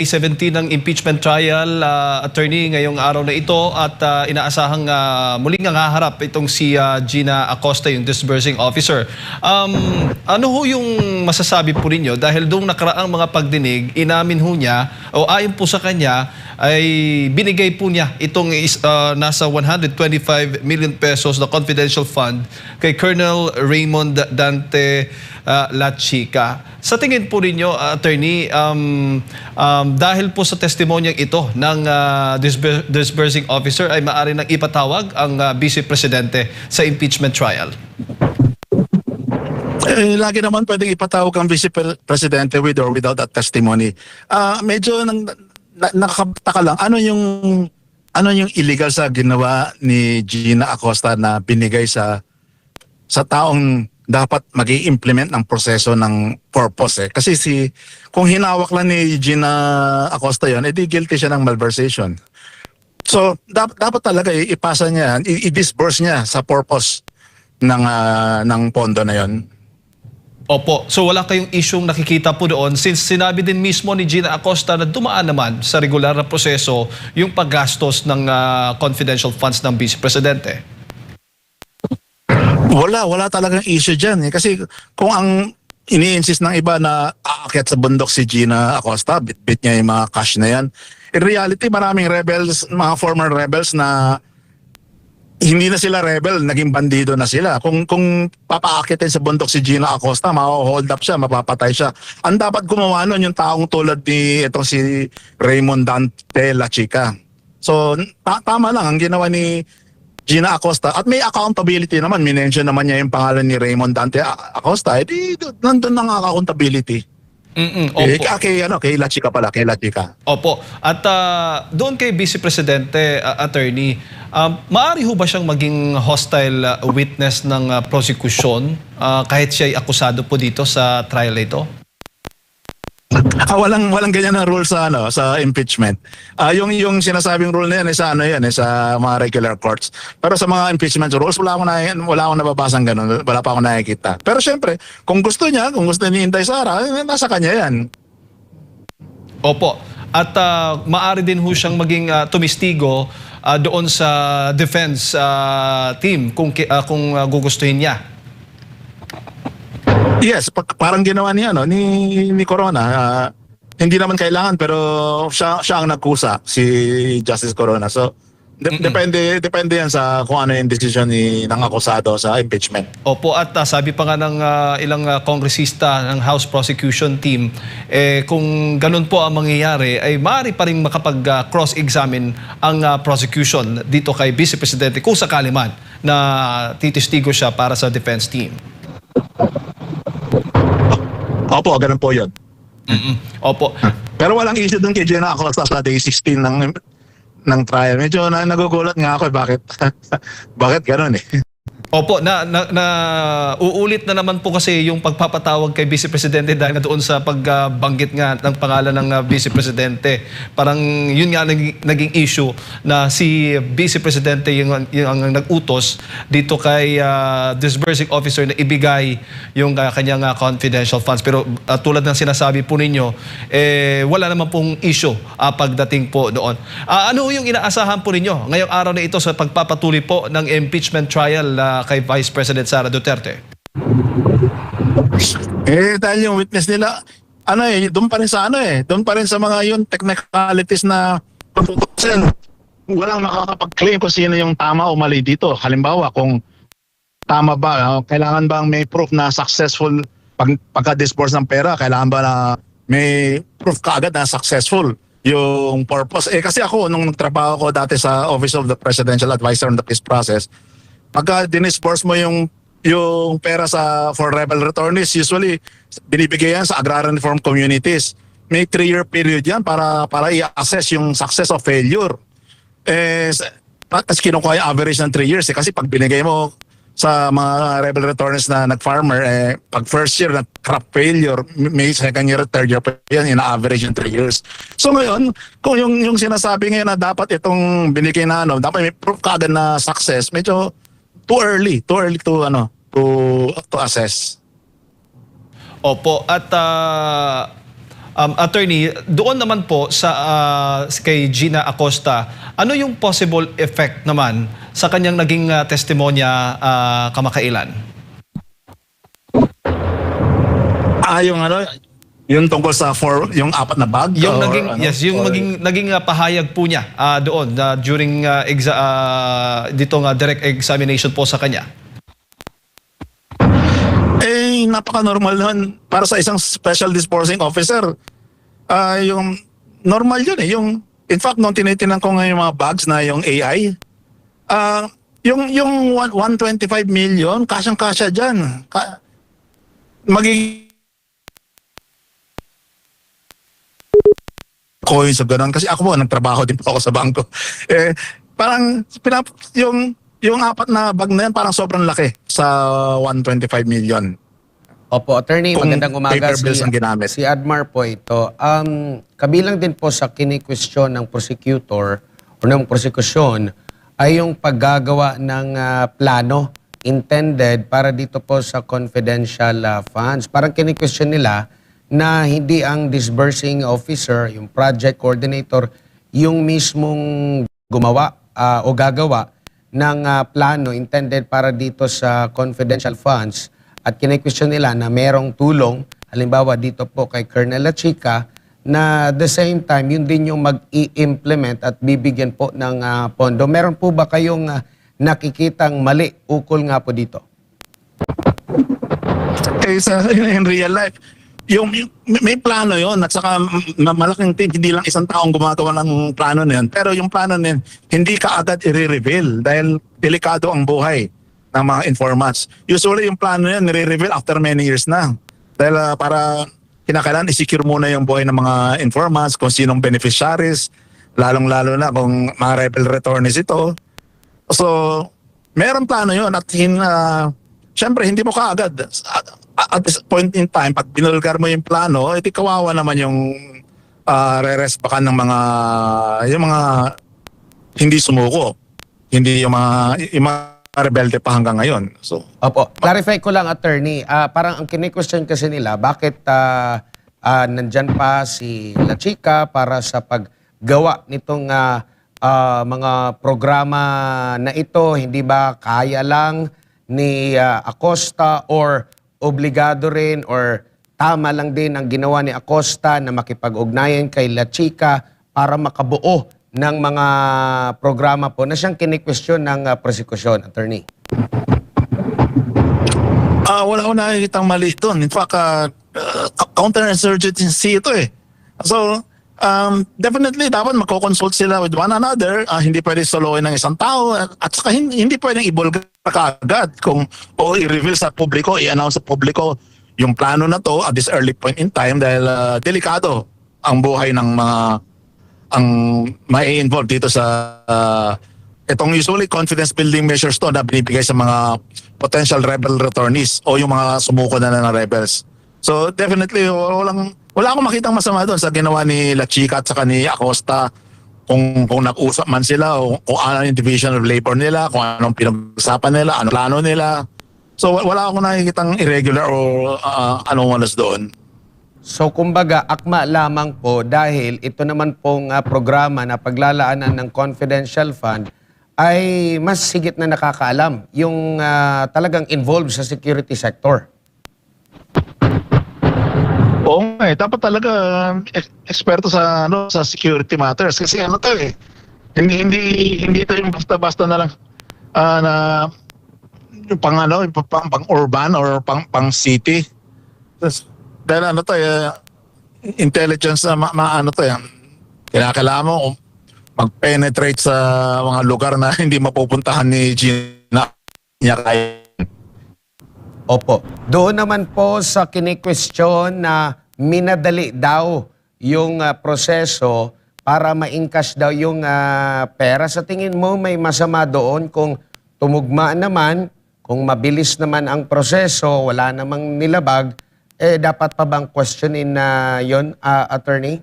17 ng impeachment trial, attorney, ngayong araw na ito at inaasahang muling haharap itong si Gina Acosta, yung disbursing officer. Ano ho yung masasabi po ninyo? Dahil doong nakaraang mga pagdinig, inamin ho niya o ayon po sa kanya ay binigay po niya itong nasa 125 million pesos na confidential fund kay Colonel Raymond Dante La Chica. Sa tingin po ninyo, attorney, dahil po sa testimonyang ito ng disbursing officer ay maaari nang ipatawag ang Vice Presidente sa impeachment trial? Lagi naman pwedeng ipatawag ang Vice Presidente with or without that testimony. Medyo nakakataka lang, ano yung illegal sa ginawa ni Gina Acosta na binigay sa taong dapat mag-i-implement ng proseso ng purpose eh. Kasi kung hinawak lang ni Gina Acosta yon, edi guilty siya ng malversation. So dapat talaga ipasa niya, i-disburse niya sa purpose ng pondo na yon. Opo. So wala kayong isyong nakikita po doon since sinabi din mismo ni Gina Acosta na dumaan naman sa regular na proseso yung paggastos ng confidential funds ng Vice Presidente. Wala talagang issue dyan eh. Kasi kung ang ini-insist ng iba na aakyat sa bundok si Gina Acosta, bit niya yung mga cash na yan. In reality, maraming rebels, mga former rebels na hindi na sila rebel, naging bandido na sila. Kung papaakyatin sa bundok si Gina Acosta, ma-hold up siya, mapapatay siya. Ang dapat gumawa nun yung taong tulad ni itong si Raymond Dante La Chica. So, tama lang ang ginawa ni Gina Acosta. At may accountability naman. Minention naman niya yung pangalan ni Raymond Dante Acosta. Nandun ang accountability. Opo. Kay La Chica pala, kay La Chica. Opo. At doon kay Vice Presidente, attorney, maaari ho ba siyang maging hostile witness ng prosecution kahit siya ay akusado po dito sa trial na ito? Walang ganyan na rule sa impeachment. Yung sinasabing rule na yan sa mga regular courts. Pero sa mga impeachment rules wala akong nababasang ganun. Wala pa akong nakikita. Pero syempre, kung gusto ni Inday Sara, nasa kanya yan. Opo. At maaari din ho siyang maging tumistigo doon sa defense team kung gugustuhin niya. Yes, parang ginawa ni Corona. Hindi naman kailangan pero siya ang nagkusa, si Justice Corona. So depende yan sa kung ano yung decision ng akusado sa impeachment. Opo, at sabi pa nga ng ilang kongresista ng House Prosecution Team, kung ganun po ang mangyayari, ay maaari pa rin makapag-cross-examine ang prosecution dito kay Vice Presidente kung sakali man na titistigo siya para sa defense team. Opo, ganun po yun. Opo. Pero walang issue dun kay Gina Acosta sa day 16 ng trial. Medyo nagugulat nga ako bakit ganun eh. Opo, uulit na naman po kasi yung pagpapatawag kay Vice Presidente dahil na doon sa pagbanggit nga ng pangalan ng Vice Presidente. Parang yun nga naging issue na si Vice Presidente yung ang nag-utos dito kay disbursing officer na ibigay yung kanyang confidential funds. Pero tulad ng sinasabi po ninyo, wala naman pong issue pagdating po doon. Ano yung inaasahan po ninyo ngayong araw na ito sa pagpapatuloy po ng impeachment trial kay Vice President Sara Duterte? Dahil yung witness nila, doon pa rin doon pa rin sa mga yun technicalities na walang makakapag-claim kung sino yung tama o mali dito. Halimbawa, kung tama ba, kailangan bang may proof na successful pagka-disburse ng pera, kailangan ba na may proof kaagad na successful yung purpose. Kasi ako, nung nagtrabaho ko dati sa Office of the Presidential Advisor on the Peace Process, pagka dinisburse mo yung pera for rebel returnees, usually binibigay yan sa agrarian reform communities. May 3-year period yan para i-assess yung success of failure. Kasi kinukuha yung average ng 3 years. Kasi pag binigay mo sa mga rebel returnees na nag-farmer, pag first year na crop failure, may second year, third year pa yan, ina-average yung 3 years. So ngayon, kung yung sinasabi ngayon na dapat itong binigay na dapat may proof kaagad na success, medyo too early to assess. Opo, at Attorney, doon naman po sa kay Gina Acosta, ano yung possible effect naman sa kanyang naging testimonya kamakailan? Yung ano, yung tungkol sa yung apat na bag? Yung or naging ano? yes, yung Or- naging pahayag po niya doon during ditong direct examination po sa kanya. Napaka-normal naman para sa isang special disbursing officer. Yung normal yun eh. In fact, nung tinitinan ko ngayon yung mga bags na yung AI, yung 125 million, kasyang-kasya dyan. Magiging coins of ganun. Kasi ako po, nagtrabaho din po ako sa bangko. Parang yung apat na bag na yan, parang sobrang laki sa 125 million. Opo, attorney, Kung magandang umaga. paper bills ang ginamit. Si Admar po ito. Kabilang din po sa kini-question ng prosecutor o ng prosekusyon ay yung paggagawa ng plano intended para dito po sa confidential funds. Parang kini-question nila na hindi ang disbursing officer, yung project coordinator, yung mismong gumawa o gagawa ng plano intended para dito sa confidential funds. At kine-question nila na merong tulong, halimbawa dito po kay Colonel Lachica, na the same time, yun din yung mag-i-implement at bibigyan po ng pondo. Meron po ba kayong nakikitang mali ukol nga po dito? In real life, may plano yon at saka malaking team, hindi lang isang taong gumagawa ng plano na yun. Pero yung plano na yun, hindi ka agad i-reveal dahil delikado ang buhay ng mga informants. Usually yung plano na yun, nire-reveal after many years na. Dahil para kinakailangan i-secure muna yung buhay ng mga informants, kung sinong beneficiaries, lalong-lalo na kung mga rebel returnees ito. So, meron plano yun at syempre hindi mo kaagad at this point in time, pag binulgar mo yung plano, iti kawawa naman yung re-respakan ng yung mga hindi sumuko. Hindi yung mga rebelde pa hanggang ngayon. So, Opo, clarify ko lang, attorney. Parang ang kini-question kasi nila, bakit nandyan pa si Lachica para sa paggawa nitong mga programa na ito, hindi ba kaya lang ni Acosta or obligado rin or tama lang din ang ginawa ni Acosta na makipag-ugnayan kay Lachica para makabuo ng mga programa po na siyang kini-question ng prosekusyon, attorney? wala ko nakikitang mali doon. In fact, counterinsurgency ito eh. So, definitely dapat magko-consult sila with one another. Hindi pwede soloin ng isang tao at saka hindi pwedeng ibulgar kaagad kung i-reveal sa publiko, i-announce sa publiko yung plano na to at this early point in time dahil delikado ang buhay ng mga ang may involved dito sa itong usually confidence building measures to na binibigay sa mga potential rebel returnees o yung mga sumuko na ng rebels. So definitely wala akong makitang masama doon sa ginawa ni Lachica at saka ni Acosta kung nag-usap man sila o kung ano yung division of labor nila, kung anong pinag-usapan nila, anong plano nila. So wala akong nakikitang irregular o anomalous doon. So kumbaga, akma lamang po dahil ito naman pong programa na paglalaanan ng confidential fund ay mas sigit na nakakaalam yung talagang involved sa security sector. Oo nga eh, dapat talaga eksperto sa sa security matters kasi to eh. Hindi ito yung basta-basta na lang na yung pang urban or pang city. Dahil to intelligence maano to yan. Kailangan mo mag-penetrate sa mga lugar na hindi mapupuntahan ni Gina niya kaya. Opo. Doon naman po sa kini-question na minadali daw yung proseso para ma-encash daw yung pera. Sa tingin mo may masama doon kung tumugma naman, kung mabilis naman ang proseso, wala namang nilabag, dapat pa bang questionin na yon, attorney?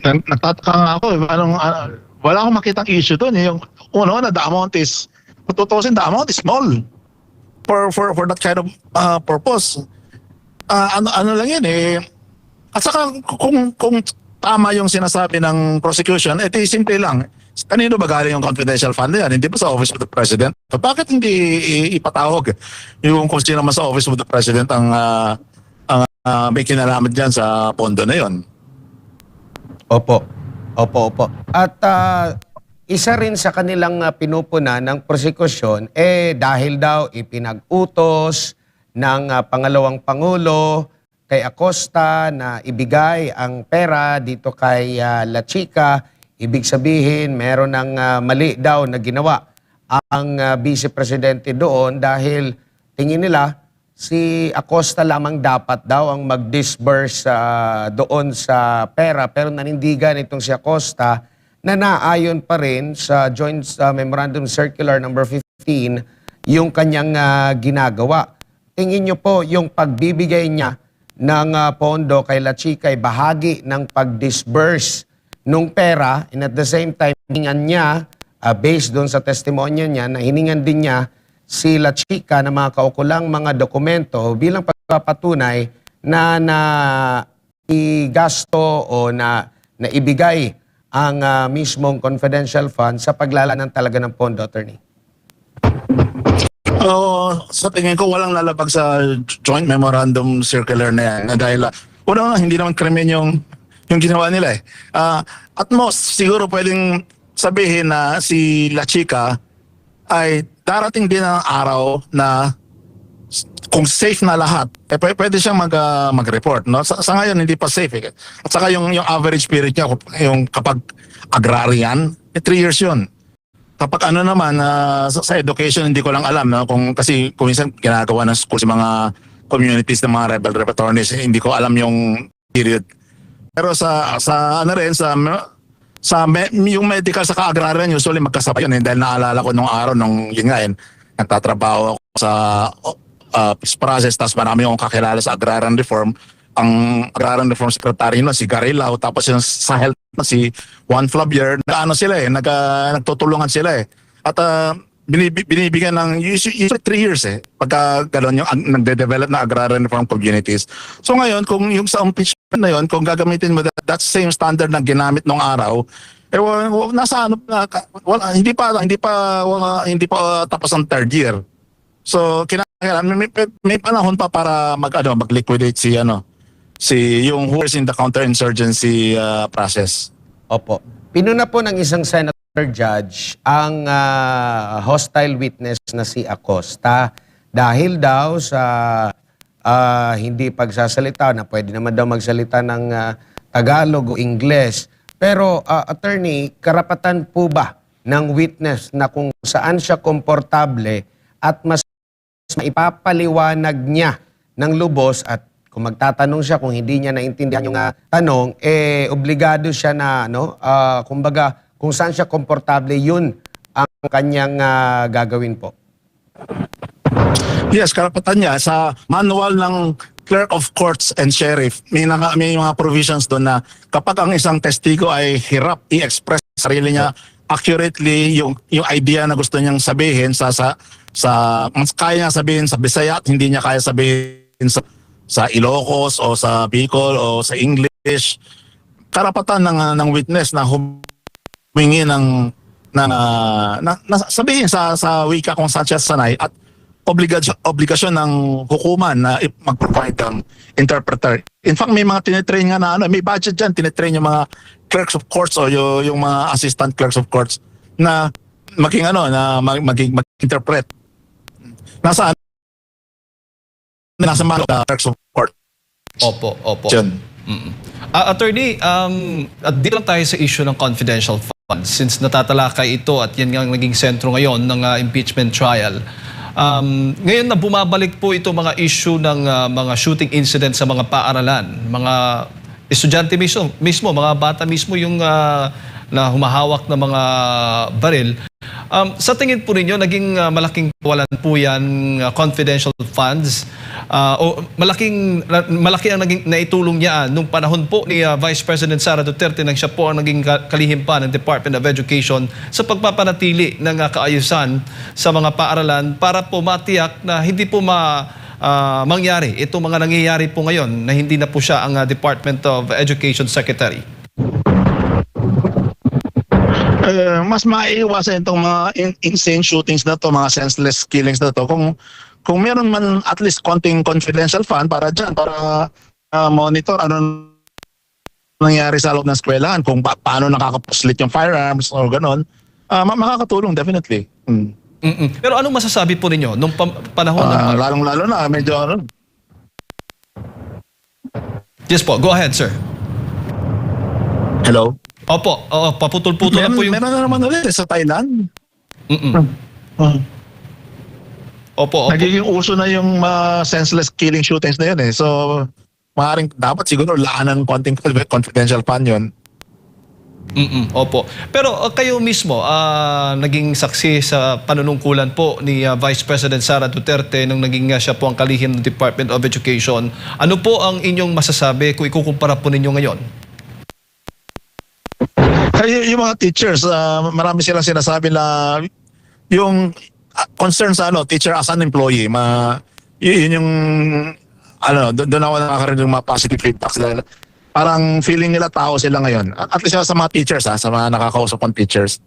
Nagtataka nga ako. Wala akong makitang issue doon. Yung the amount is, kung tutusin, the amount is small for that kind of purpose. ano lang yan eh. At saka kung tama yung sinasabi ng prosecution, edi simple lang. Kanino ba galing yung confidential fund na yan? Hindi ba sa Office of the President? Bakit hindi ipatawag yung kung sino man sa Office of the President ang may kinalaman dyan sa pondo na yon? Opo. Opo. At isa rin sa kanilang pinupuna ng prosekusyon, dahil daw ipinag-utos ng pangalawang Pangulo kay Acosta na ibigay ang pera dito kay La Chica, ibig sabihin meron ng mali daw na ginawa ang Vice Presidente doon dahil tingin nila si Acosta lamang dapat daw ang mag-disburse doon sa pera, pero nanindigan itong si Acosta na naayon pa rin sa Joint Memorandum Circular number 15 yung kanyang ginagawa. Tingin niyo po yung pagbibigay niya ng pondo kay La Chica ay bahagi ng pag-disburse nung pera, and at the same time hiningan niya based doon sa testimonya niya na hiningan din niya si La Chica na mga kaukulang mga dokumento bilang pagpapatunay na igasto o na ibigay ang mismong confidential fund sa paglalaan talaga ng pondo, attorney. Sa tingin ko walang lalabag sa Joint Memorandum Circular na yan. Dahil una hindi naman krimen yung ginawa nila eh. At most, siguro pwedeng sabihin na si La Chica ay darating din ang araw na kung safe na lahat, pwede siyang mag-report. No? Sa ngayon, hindi pa safe. Eh. At saka yung average period niya, yung kapag agrarian, 3 years yun. Kapag ano naman, sa education, hindi ko lang alam. No? Kasi kung minsan ginagawa ng school sa mga communities ng mga rebel repertories, hindi ko alam yung period. Pero sa ano rin, yung medical sa agrarian, usually magkasabay yun. Dahil naalala ko nung araw, yun nga yun, nagtatrabaho ako sa peace process, tapos marami akong kakilala sa agrarian reform. Ang agrarian reform secretary nun, si Gary Lau, tapos yung sa health si Juan Flavier, nagtutulungan sila eh. At binibigyan ng usually 3 years eh, pagka gano'n yung nagde-develop na agrarian reform communities. So ngayon, kung yung sa impeachment na yun, kung gagamitin mo that same standard na ginamit nung araw, nasa ano na, hindi pa tapos ang 3rd year. So kinakailangan may panahon pa para mag-liquidate si yung who is in the counterinsurgency process. Opo. Pinuna po ng isang senator judge ang hostile witness na si Acosta dahil daw sa hindi pagsasalita na pwede naman daw magsalita ng Tagalog o Ingles. Pero attorney, karapatan po ba ng witness na kung saan siya komportable at mas maipapaliwanag niya ng lubos at kung magtatanong siya, kung hindi niya naintindihan yung tanong, obligado siya na, kumbaga, kung saan siya komportable, yun ang kanyang gagawin po. Yes, karapatan niya. Sa manual ng Clerk of Courts and Sheriff, may mga provisions doon na kapag ang isang testigo ay hirap i-express sarili niya accurately yung idea na gusto niyang sabihin mas kaya niya sabihin sa Bisaya at hindi niya kaya sabihin sa Ilocos o sa Bicol o sa English, karapatan ng witness na humingi ng sabihin sa wika kung saan siya sanay at obligasyon ng hukuman na mag-provide ng interpreter. In fact, may mga tinitrain nga na may budget dyan, tinitrain yung mga clerks of courts o yung mga assistant clerks of courts na mag-interpret. Nasa mga clerks of court. Opo. Diyan. Attorney, at dito lang tayo sa issue ng confidential funds since natatalakay ito at yan nga ang naging sentro ngayon ng impeachment trial. Ngayon na bumabalik po ito mga issue ng mga shooting incident sa mga paaralan, mga estudyante mismo, mga bata mismo yung na humahawak ng mga baril. Sa tingin po ninyo, naging malaking kawalan po yan, confidential funds, o malaki ang naging naitulong niya nung panahon po ni Vice President Sara Duterte nang siya po ang naging kalihim pa ng Department of Education sa pagpapanatili ng kaayusan sa mga paaralan para po matiyak na hindi po mangyari itong mga nangyayari po ngayon na hindi na po siya ang Department of Education Secretary? Mas maiiwasan itong mga insane shootings na to, mga senseless killings na to kung meron man at least konting confidential fund para dyan, para monitor ano nangyari sa loob ng eskwelahan, kung paano nakakapuslit yung firearms o ganon, makakatulong definitely. Pero anong masasabi po ninyo nung panahon ng... Lalong-lalo na medyo ano. Yes po, go ahead, sir. Hello? Opo, paputol-putol na po yung... Meron na naman ulit sa Thailand. Opo. Nagiging uso na yung senseless killing shootings na yun eh. So, maaaring dapat siguro laanan konting confidential fund yun. Opo. Pero kayo mismo, naging saksi sa panunungkulan po ni Vice President Sara Duterte nung naging siya po ang kalihim ng Department of Education. Ano po ang inyong masasabi kung ikukumpara po ninyo ngayon? Yung mga teachers, marami silang sinasabi na yung concern sa teacher as an employee, yun yung doon ako nakakarinig ng mga positive feedbacks dahil parang feeling nila tao sila ngayon. At least sa mga teachers, sa mga nakakausap kong teachers.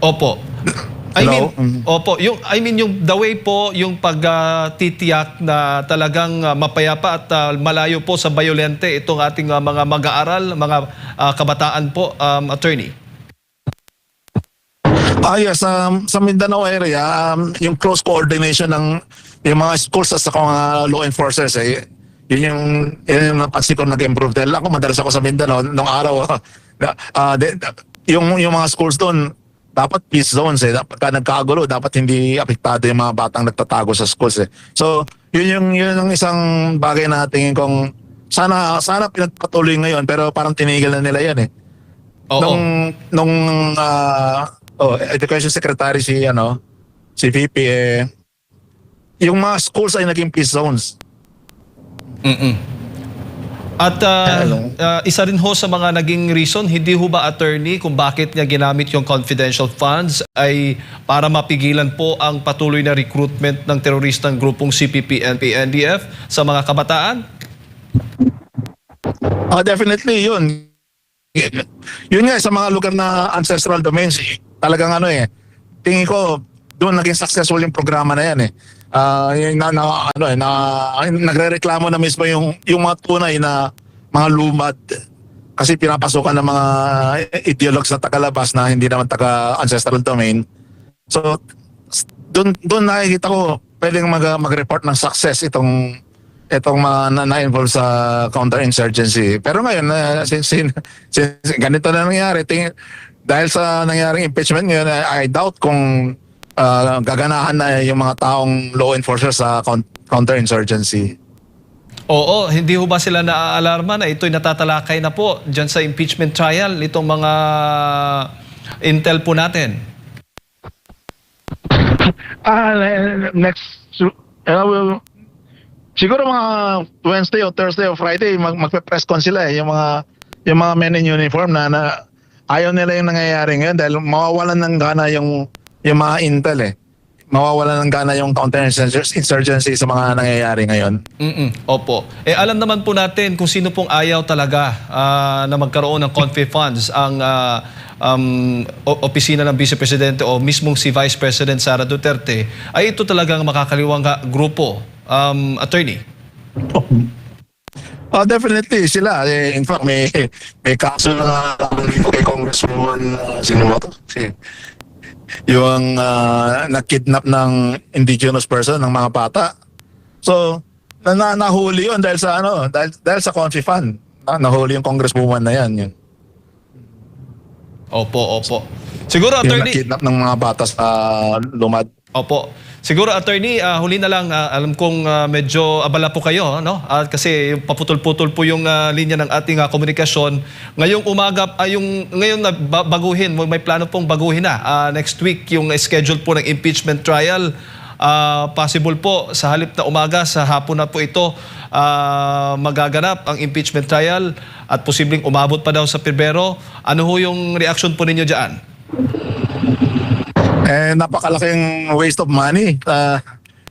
Opo. Hello? Yung the way po yung pagtitiyak na talagang mapayapa at malayo po sa bayolente itong ating mga mag-aaral, mga kabataan po, attorney. Yes, sa Mindanao area, yung close coordination ng yung mga schools at sa mga law enforcers, yun yung napansin ko nag-improve. Dahil ako, madalas ako sa Mindanao nung araw, yung mga schools doon, dapat peace zones eh. Pagka nagkagulo, dapat hindi apektado yung mga batang nagtatago sa schools eh. So, yun yung isang bagay na tingin kong sana pinagpatuloy ngayon, pero parang tinigil na nila yan eh. Oo. Nung Education Secretary si VP yung mga schools ay naging peace zones. At isa rin ho sa mga naging reason, hindi ho ba, attorney, kung bakit niya ginamit yung confidential funds ay para mapigilan po ang patuloy na recruitment ng teroristang grupong CPP, NP, NDF sa mga kabataan? Definitely yun. Yun nga sa mga lugar na ancestral domains, talagang tingin ko doon naging successful yung programa na yan eh. Nagrereklamo na mismo yung mga tunay na mga lumad kasi pinapasukan ng mga ideologues na tagalabas na hindi naman taga-ancestral domain. So, doon nakikita ko pwedeng mag-report ng success itong mga na-involve sa counterinsurgency. Pero ngayon, since ganito na nangyari, dahil sa nangyaring impeachment ngayon, I doubt kung gaganahan na yung mga taong law enforcers sa counterinsurgency. Oo, hindi ho ba sila naaalarma na ito'y natatalakay na po dyan sa impeachment trial, itong mga intel po natin? Siguro mga Wednesday o Thursday o Friday magpe-press con sila yung mga men in uniform na ayaw nila yung nangyayari ngayon dahil mawawalan ng gana yung mga intel mawawalan ng gana yung counterinsurgency sa mga nangyayari ngayon. Opo. Alam naman po natin kung sino pong ayaw talaga na magkaroon ng confi funds ang opisina ng Vice Presidente o mismong si Vice President Sara Duterte ay ito talagang makakaliwang grupo. Attorney? Definitely sila. In fact, may kaso na kay Congresswoman yung na-kidnap ng indigenous person, ng mga bata. So, nahuli yun dahil sa confi fund. Nahuli yung congresswoman na yan. Yun. Opo. Siguro, attorney... Yung na-kidnap ng mga bata sa Lumad. Opo. Siguro, attorney, huli na lang, alam kong medyo abala po kayo, no? Kasi paputol-putol po yung linya ng ating komunikasyon. Ngayong umaga, ngayon na baguhin, may plano pong baguhin na. Next week, yung schedule po ng impeachment trial, possible po sa halip na umaga, sa hapon na po ito, magaganap ang impeachment trial at posibleng umabot pa daw sa Pebrero. Ano ho yung reaction po ninyo dyan? napakalaking waste of money.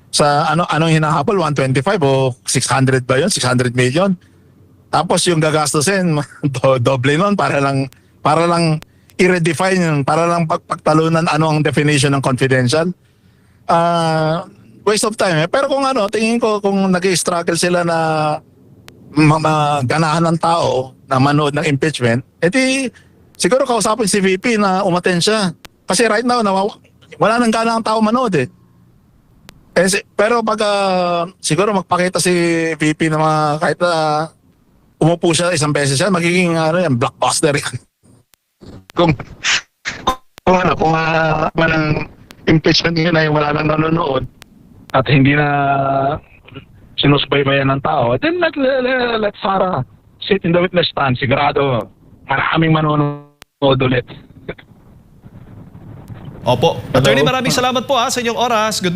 Sa anong hinahabol, 125 o 600 ba yun? 600 million. Tapos yung gagastusin, doble nun para lang i-redefine yun, para lang pagtalunan ano ang definition ng confidential. Waste of time. Pero kung tingin ko kung nag-struggle sila na ganahan ng tao na manood ng impeachment, edi siguro kausapin si VP na umaten siya. Kasi right now, wala nang gana ang tao manood eh. Pero pag siguro magpakita si VP na kahit umupo siya isang beses yan, magiging blockbuster yan. kung walang impeachment yun ay wala nang nanonood at hindi na sinusubaybayan ng tao, then let Sarah sit in the witness stand. Sigurado maraming manonood ulit. Opo. Attorney, maraming salamat po sa inyong oras. Good